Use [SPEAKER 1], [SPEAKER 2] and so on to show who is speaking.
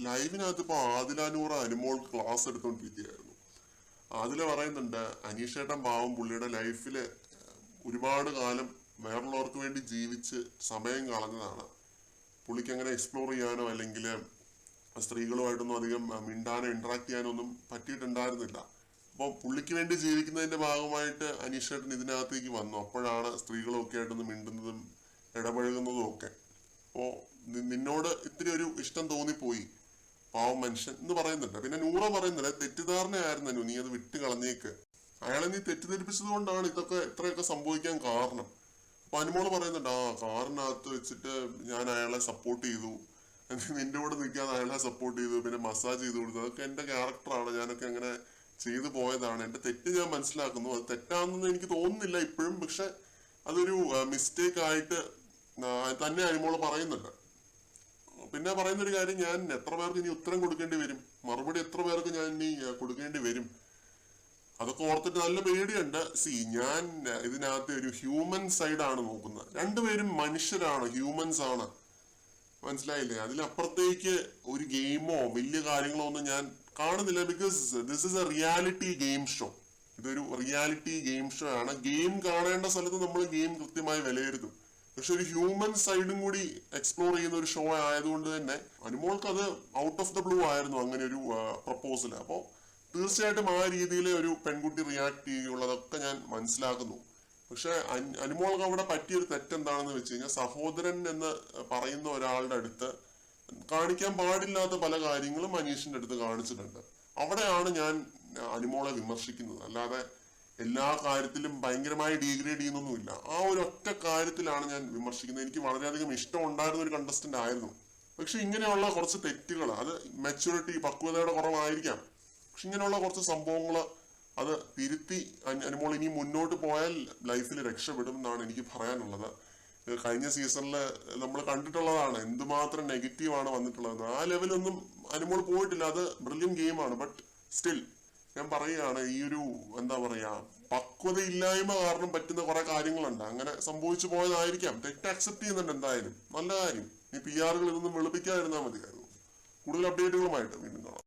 [SPEAKER 1] ലൈവിനകത്ത് ഇപ്പൊ ആദിലാനൂറ് അനുമോൾ ക്ലാസ് എടുത്തോണ്ടിരിക്കുകയായിരുന്നു. അതില് പറയുന്നുണ്ട് അനീഷേട്ടൻ പാവം പുള്ളിയുടെ ലൈഫില് ഒരുപാട് കാലം വേറുള്ളവർക്ക് വേണ്ടി ജീവിച്ച് സമയം കളഞ്ഞതാണ്. പുള്ളിക്ക് അങ്ങനെ എക്സ്പ്ലോർ ചെയ്യാനോ അല്ലെങ്കിൽ സ്ത്രീകളുമായിട്ടൊന്നും അധികം മിണ്ടാനോ ഇന്ററാക്ട് ചെയ്യാനോ ഒന്നും പറ്റിയിട്ടുണ്ടായിരുന്നില്ല. അപ്പോൾ പുള്ളിക്ക് വേണ്ടി ജീവിക്കുന്നതിന്റെ ഭാഗമായിട്ട് അനീഷേട്ടൻ ഇതിനകത്തേക്ക് വന്നു. അപ്പോഴാണ് സ്ത്രീകളൊക്കെ ആയിട്ടൊന്ന് മിണ്ടുന്നതും ഇടപഴകുന്നതും ഒക്കെ. അപ്പോ നിന്നോട് ഇത്തിരി ഒരു ഇഷ്ടം തോന്നിപ്പോയി പാവം മനുഷ്യൻ എന്ന് പറയുന്നുണ്ട്. പിന്നെ നൂറ പറയുന്നില്ല, തെറ്റിദ്ധാരണയായിരുന്നു നീ അത് വിട്ട് കളഞ്ഞേക്ക്, അയാളെ നീ തെറ്റിദ്ധരിപ്പിച്ചത് കൊണ്ടാണ് ഇത്രയൊക്കെ സംഭവിക്കാൻ കാരണം. അപ്പൊ അനുമോള് പറയുന്നുണ്ട്, കാറിനകത്ത് വെച്ചിട്ട് ഞാൻ അയാളെ സപ്പോർട്ട് ചെയ്തു, നിന്റെ കൂടെ നിൽക്കാതെ അയാളെ സപ്പോർട്ട് ചെയ്തു, പിന്നെ മസാജ് ചെയ്ത് കൊടുത്തു, അതൊക്കെ എന്റെ ക്യാരക്ടറാണ്, ഞാനൊക്കെ അങ്ങനെ ചെയ്തു പോയതാണ്, എന്റെ തെറ്റ് ഞാൻ മനസ്സിലാക്കുന്നു, അത് തെറ്റാണെന്ന് എനിക്ക് തോന്നുന്നില്ല ഇപ്പോഴും, പക്ഷെ അതൊരു മിസ്റ്റേക്ക് ആയിട്ട് തന്നെ അനുമോള് പറയുന്നുണ്ട്. പിന്നെ പറയുന്നൊരു കാര്യം, ഞാൻ എത്ര പേർക്ക് ഇനി ഉത്തരം കൊടുക്കേണ്ടി വരും, മറുപടി എത്ര പേർക്ക് ഞാൻ ഇനി കൊടുക്കേണ്ടി വരും, അതൊക്കെ ഓർത്തിട്ട് നല്ല പേടിയുണ്ട്. ഞാൻ ഇതിനകത്ത് ഒരു ഹ്യൂമൻ സൈഡാണ് നോക്കുന്നത്. രണ്ടുപേരും മനുഷ്യരാണ്, ഹ്യൂമൻസ് ആണ്, മനസ്സിലായില്ലേ? അതിലപ്പുറത്തേക്ക് ഒരു ഗെയിമോ വലിയ കാര്യങ്ങളോ ഒന്നും ഞാൻ കാണുന്നില്ല. Because this is A reality game show. ഇതൊരു റിയാലിറ്റി ഗെയിം ഷോ ആണ്. ഗെയിം കാണേണ്ട സ്ഥലത്ത് നമ്മൾ ഗെയിം കൃത്യമായി വിലയിരുത്തും. പക്ഷെ ഒരു ഹ്യൂമൻ സൈഡും കൂടി എക്സ്പ്ലോർ ചെയ്യുന്ന ഒരു ഷോ ആയതുകൊണ്ട് തന്നെ അനുമോൾക്ക് അത് ഔട്ട് ഓഫ് ദ ബ്ലൂ ആയിരുന്നു അങ്ങനെ ഒരു പ്രപ്പോസൽ. അപ്പോൾ തീർച്ചയായിട്ടും ആ രീതിയിൽ ഒരു പെൺകുട്ടി റിയാക്ട് ചെയ്യുകയുള്ളതൊക്കെ ഞാൻ മനസ്സിലാക്കുന്നു. പക്ഷെ അനുമോൾക്ക് അവിടെ പറ്റിയൊരു തെറ്റെന്താണെന്ന് വെച്ച് കഴിഞ്ഞാൽ, സഹോദരൻ എന്ന് പറയുന്ന ഒരാളുടെ അടുത്ത് കാണിക്കാൻ പാടില്ലാത്ത പല കാര്യങ്ങളും അനീഷിന്റെ അടുത്ത് കാണിച്ചിട്ടുണ്ട്. അവിടെയാണ് ഞാൻ അനുമോളെ വിമർശിക്കുന്നത്. അല്ലാതെ എല്ലാ കാര്യത്തിലും ഭയങ്കരമായി ഡീഗ്രേഡ് ചെയ്യുന്നൊന്നുമില്ല. ആ ഒരു ഒറ്റ കാര്യത്തിലാണ് ഞാൻ വിമർശിക്കുന്നത്. എനിക്ക് വളരെയധികം ഇഷ്ടം ഉണ്ടായിരുന്ന ഒരു കണ്ടസ്റ്റന്റ് ആയിരുന്നു. പക്ഷെ ഇങ്ങനെയുള്ള കുറച്ച് തെറ്റുകൾ, അത് മെച്യൂരിറ്റി പക്വതയുടെ കുറവായിരിക്കാം, പക്ഷെ ഇങ്ങനെയുള്ള കുറച്ച് സംഭവങ്ങൾ അത് തിരുത്തി അനുമോൾ ഇനി മുന്നോട്ട് പോയാൽ ലൈഫിൽ രക്ഷപ്പെടും എന്നാണ് എനിക്ക് പറയാനുള്ളത്. കഴിഞ്ഞ സീസണിൽ നമ്മൾ കണ്ടിട്ടുള്ളതാണ് എന്തുമാത്രം നെഗറ്റീവാണ് വന്നിട്ടുള്ളത്. ആ ലെവലൊന്നും അനുമോൾ പോയിട്ടില്ല. അത് ബ്രില്യൻ ഗെയിമാണ്. ബട്ട് സ്റ്റിൽ ഞാൻ പറയുകയാണ്, ഈ ഒരു എന്താ പറയാ, പക്വതയില്ലായ്മ കാരണം പറ്റുന്ന കുറെ കാര്യങ്ങളുണ്ട്. അങ്ങനെ സംഭവിച്ചു പോയതായിരിക്കാം. തെറ്റ് അക്സെപ്റ്റ് ചെയ്യുന്നുണ്ട്, എന്തായാലും നല്ല കാര്യം. ഈ PR ഇതൊന്നും വെളുപ്പിക്കാതിരുന്നാൽ മതിയായിരുന്നു. കൂടുതൽ അപ്ഡേറ്റുകളുമായിട്ട് വീണ്ടും കാണാം.